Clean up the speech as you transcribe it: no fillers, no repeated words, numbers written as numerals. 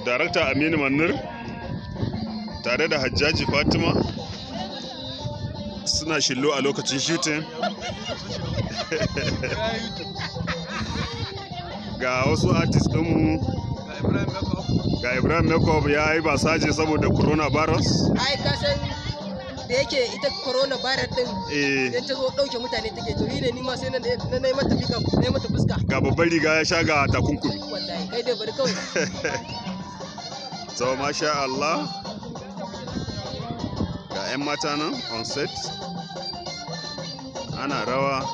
Darakta Aminu Manir tare da Hajjaji Fatima suna shillo a lokacin shooting. Ga wasu artist ɗinmu, ga Ibrahim Makeup ya yi basaje saboda coronavirus. Ai ka san da yake ita coronavirus din idan ta zo ɗauke mutane take to ne ni ma sai na yi mata bika, na yi mata fuska. Ga babbar riga ya sha ga takunkumi. Wallahi kai dai bari kawai. So masha Allah, ga 'yan mata nan on set ana rawa.